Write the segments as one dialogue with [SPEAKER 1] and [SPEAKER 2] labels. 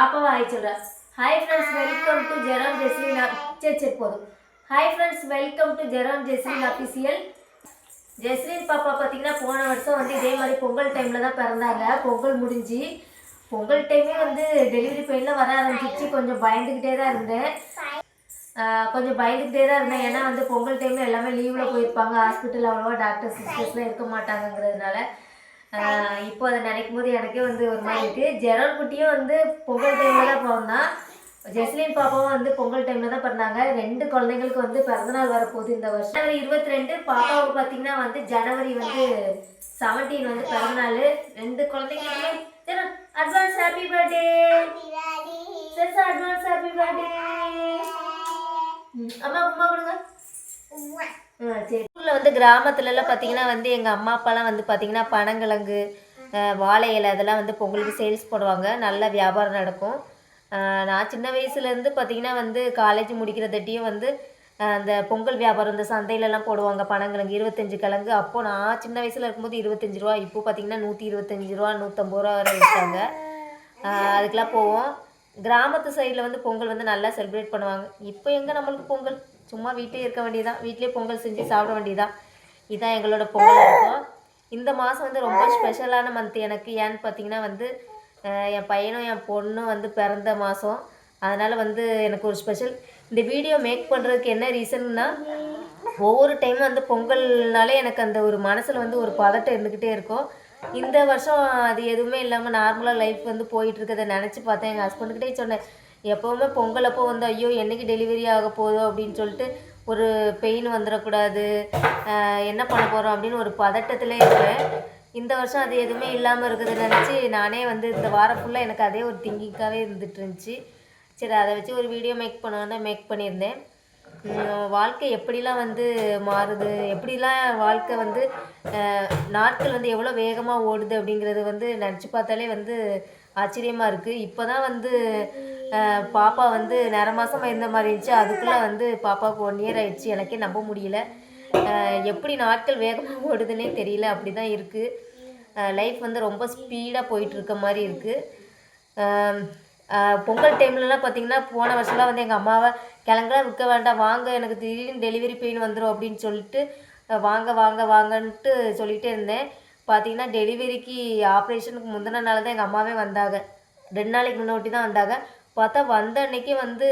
[SPEAKER 1] பாப்பாவை ஹாய் சொல்கிறா. Hi friends, welcome to Jairam Jesline. சரி போதும். Hi friends, welcome to Jairam Jesline official. Jesline பாப்பா பார்த்தீங்கன்னா போன வருஷம் வந்து இதே மாதிரி பொங்கல் டைமில் தான் பிறந்தாங்க. பொங்கல் முடிஞ்சு பொங்கல் டைமே வந்து டெலிவரி பெயினில் வர ஆரம்பிச்சிச்சு. கொஞ்சம் பயந்துக்கிட்டே தான் இருந்தேன். ஏன்னா வந்து பொங்கல் டைமில் எல்லாமே லீவில் போயிருப்பாங்க. ஹாஸ்பிட்டல் அவ்வளோவா டாக்டர் சிஸ்டர்ஸ்லாம் இருக்க மாட்டாங்கங்கிறதுனால இப்போ அதை நினைக்கும் போது எனக்கே வந்து ஒரு மாதிரி இருக்குது. ஜெரால் குட்டியும் வந்து பொங்கல் டைமில் தான் பிறந்தான். ஜெஸ்லின் பாப்பாவும் வந்து பொங்கல் டைமில் தான் பிறந்தாங்க. 2 குழந்தைங்களுக்கு வந்து பிறந்தநாள் வரப்போகுது இந்த வருஷம். ஜனவரி 22. பாப்பாவுக்கு பார்த்தீங்கன்னா வந்து ஜனவரி வந்து 17 வந்து பிறந்தநாள். 2 குழந்தைங்களுக்குமே advance happy birthday. Advance happy birthday. அம்மா உமா கொடுங்க. சரி. ஊரில் வந்து கிராமத்துலலாம் பார்த்தீங்கன்னா வந்து எங்கள் அம்மா அப்பாலாம் வந்து பார்த்தீங்கன்னா பனங்கிழங்கு, வாழை இலை அதெல்லாம் வந்து பொங்கலுக்கு சேல்ஸ் போடுவாங்க. நல்ல வியாபாரம் நடக்கும். நான் சின்ன வயசுலேருந்து பார்த்தீங்கன்னா வந்து காலேஜ் முடிக்கிறதட்டியும் வந்து அந்த பொங்கல் வியாபாரம் இந்த சந்தையிலலாம் போடுவாங்க. பனங்கிழங்கு 25 கிழங்கு. அப்போது நான் சின்ன வயசில் இருக்கும்போது 25 ரூபா. இப்போ பார்த்தீங்கன்னா 125 ரூபா 150 ரூபா வரை விற்றாங்க. அதுக்கெலாம் போவோம். கிராமத்து சைடில் வந்து பொங்கல் வந்து நல்லா செலிப்ரேட் பண்ணுவாங்க. இப்போ எங்கே நம்மளுக்கு பொங்கல், சும்மா வீட்டிலே இருக்க வேண்டியதான், வீட்டிலே பொங்கல் செஞ்சு சாப்பிட வேண்டியதான். இதுதான் எங்களோட பொங்கல் இருக்கும். இந்த மாதம் வந்து ரொம்ப ஸ்பெஷலான மந்த் எனக்கு. ஏன்னு பார்த்தீங்கன்னா வந்து என் பையனும் என் பொண்ணும் வந்து பிறந்த மாதம். அதனால் வந்து எனக்கு ஒரு ஸ்பெஷல். இந்த வீடியோ மேக் பண்ணுறதுக்கு என்ன ரீசன்னா, ஒவ்வொரு டைமும் வந்து பொங்கல்னாலே எனக்கு அந்த ஒரு மனசில் வந்து ஒரு பதட்டம் இருந்துக்கிட்டே இருக்கும். இந்த வருஷம் அது எதுவுமே இல்லாமல் நார்மலாக லைஃப் வந்து போயிட்டுருக்கதை நினச்சி பார்த்தேன். எங்கள் ஹஸ்பண்டுக்கிட்டே சொன்னேன், எப்போவுமே பொங்கல் அப்போ வந்து ஐயோ என்றைக்கு டெலிவரி ஆக போதும் அப்படின்னு சொல்லிட்டு ஒரு பெயின் வந்துடக்கூடாது, என்ன பண்ண போகிறோம் அப்படின்னு ஒரு பதட்டத்திலே இருப்பேன். இந்த வருஷம் அது எதுவுமே இல்லாமல் இருக்குதுன்னு நினச்சி நானே வந்து இந்த வாரம் ஃபுல்லாக எனக்கு அதே ஒரு திங்கிங்காகவே இருந்துட்டு இருந்துச்சு. சரி, அதை வச்சு ஒரு வீடியோ மேக் பண்ணியிருந்தேன். வாழ்க்கை எப்படிலாம் வந்து மாறுது, எப்படிலாம் வாழ்க்கை வந்து நாட்கள் வந்து எவ்வளோ வேகமாக ஓடுது அப்படிங்கிறது வந்து நினச்சி பார்த்தாலே வந்து ஆச்சரியமாக இருக்குது. இப்போ தான் வந்து பாப்பா வந்து நிற மாதமாக இருந்த மாதிரி இருந்துச்சு. அதுக்குள்ளே வந்து பாப்பாவுக்கு 1 இயர் ஆயிடுச்சு. எனக்கே நம்ப முடியல. எப்படி நாட்கள் வேகமாக ஓடுதுன்னே தெரியல. அப்படி தான் இருக்குது. லைஃப் வந்து ரொம்ப ஸ்பீடாக போயிட்டுருக்க மாதிரி இருக்குது. பொங்கல் டைம்லலாம் பார்த்திங்கன்னா போன வருஷம்லாம் வந்து எங்கள் அம்மாவை கிழங்குலாம் விற்க வேண்டாம், வாங்க, எனக்கு திடீர்னு டெலிவரி பெயின் வந்துடும் அப்படின்னு சொல்லிட்டு வாங்கன்ட்டு சொல்லிகிட்டே இருந்தேன். பார்த்திங்கன்னா டெலிவரிக்கு ஆப்ரேஷனுக்கு முந்தின நாள் தான் எங்கள் அம்மாவே வந்தாங்க. 2 நாளைக்கு முன்னாடி தான் வந்தாங்க. பார்த்தா வந்த அன்னைக்கு வந்து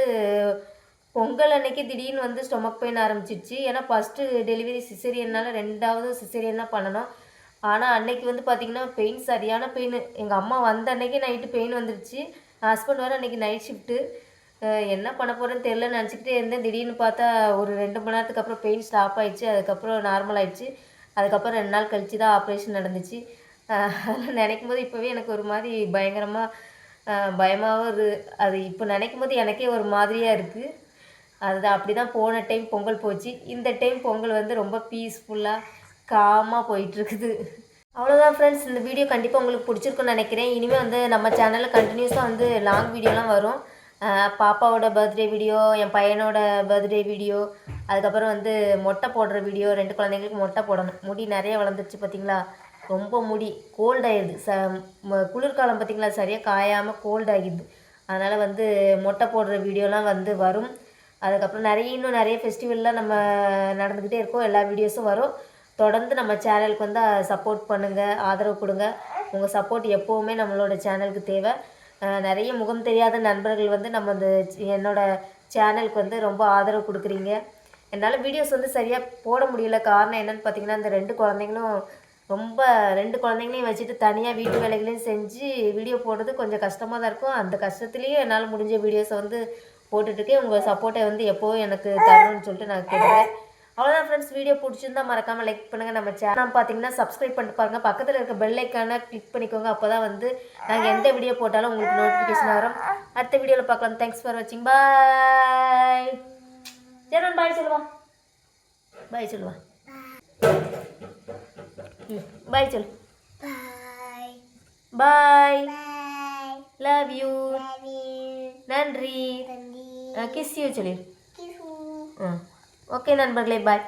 [SPEAKER 1] பொங்கல் அன்னைக்கு திடீர்னு வந்து ஸ்டொமக் பெயின் ஆரம்பிச்சிடுச்சு. ஏன்னா ஃபஸ்ட்டு டெலிவரி சிசேரியன்னால 2வது சிசேரியன் தான் பண்ணணும். ஆனால் அன்னைக்கு வந்து பார்த்திங்கன்னா பெயின், சரியான பெயின். எங்கள் அம்மா வந்த அன்னைக்கு நைட்டு பெயின் வந்துடுச்சு. ஹஸ்பண்ட் வர அன்றைக்கி நைட் ஷிஃப்ட்டு. என்ன பண்ண போகிறேன்னு தெரிலன்னு நினச்சிக்கிட்டே இருந்தேன். திடீர்னு பார்த்தா ஒரு 2 மணி நேரத்துக்கு அப்புறம் பெயின் ஸ்டாப் ஆகிடுச்சு. அதுக்கப்புறம் நார்மல் ஆகிடுச்சு. அதுக்கப்புறம் 2 நாள் கழித்து தான் ஆப்ரேஷன் நடந்துச்சு. அதெல்லாம் நினைக்கும் போது இப்போவே எனக்கு ஒரு மாதிரி பயமாகவும் அது இப்போ நினைக்கும் போது எனக்கே ஒரு மாதிரியாக இருக்குது. அதுதான் அப்படி தான் போன டைம் பொங்கல் போச்சு. இந்த டைம் பொங்கல் வந்து ரொம்ப பீஸ்ஃபுல்லாக காமாக போயிட்டுருக்குது. அவ்வளோதான் ஃப்ரெண்ட்ஸ், இந்த வீடியோ கண்டிப்பாக உங்களுக்கு பிடிச்சிருக்குன்னு நினைக்கிறேன். இனிமேல் வந்து நம்ம சேனலில் கண்டினியூஸாக வந்து லாங் வீடியோலாம் வரும். பாப்பாவோட பர்த்டே வீடியோ, என் பையனோட பர்த்டே வீடியோ, அதுக்கப்புறம் வந்து மொட்டை போடுற வீடியோ. 2 குழந்தைங்களுக்கு மொட்டை போடணும். முடி நிறைய வளர்ந்துருச்சு பார்த்திங்களா, ரொம்ப முடி கோல்ட் ஆகிடுது. குளிர்காலம் பார்த்திங்களா, சரியாக காயாமல் கோல்ட் ஆகிடுது. அதனால் வந்து மொட்டை போடுற வீடியோலாம் வந்து வரும். அதுக்கப்புறம் இன்னும் நிறைய ஃபெஸ்டிவல்லாம் நம்ம நடந்துக்கிட்டே இருக்கோம். எல்லா வீடியோஸும் வரும். தொடர்ந்து நம்ம சேனலுக்கு வந்து சப்போர்ட் பண்ணுங்கள், ஆதரவு கொடுங்க. உங்கள் சப்போர்ட் எப்போவுமே நம்மளோட சேனலுக்கு தேவை. நிறைய முகம் தெரியாத நண்பர்கள் வந்து என்னோடய சேனலுக்கு வந்து ரொம்ப ஆதரவு கொடுக்குறீங்க. என்னால் வீடியோஸ் வந்து சரியாக போட முடியல. காரணம் என்னென்னு பார்த்திங்கன்னா, இந்த 2 குழந்தைங்களும் 2 குழந்தைங்களையும் வச்சுட்டு தனியாக வீட்டு வேலைகளையும் செஞ்சு வீடியோ போடுறது கொஞ்சம் கஷ்டமாக தான் இருக்கும். அந்த கஷ்டத்துலேயே என்னால் முடிஞ்ச வீடியோஸை வந்து போட்டுட்ருக்கேன். உங்கள் சப்போர்ட்டை வந்து எப்போவும் எனக்கு தரணும்னு சொல்லிட்டு நான் கேட்குறேன். அவ்வளோதான் ஃப்ரெண்ட்ஸ், வீடியோ பிடிச்சிருந்தா மறக்காமல் லைக் பண்ணுங்கள். நம்ம சேனல் பார்த்தீங்கன்னா சப்ஸ்கிரைப் பண்ணிட்டு பாருங்கள். பக்கத்தில் இருக்க பெல் ஐக்கானை கிளிக் பண்ணிக்கோங்க. அப்போ தான் வந்து நாங்கள் எந்த வீடியோ போட்டாலும் உங்களுக்கு நோட்டிஃபிகேஷன் வரும். அடுத்த வீடியோவில் பார்க்கலாம். தேங்க்ஸ் ஃபார் வாட்சிங். பாய். சரி, பாய் சொல்லுவா. பாய் சொல்லுவா. பாய் சொல்லு. பாய். Love you. நன்றி. கிஸ் யூ சொல்லு. ஓகே நண்பர்களே, பாய்.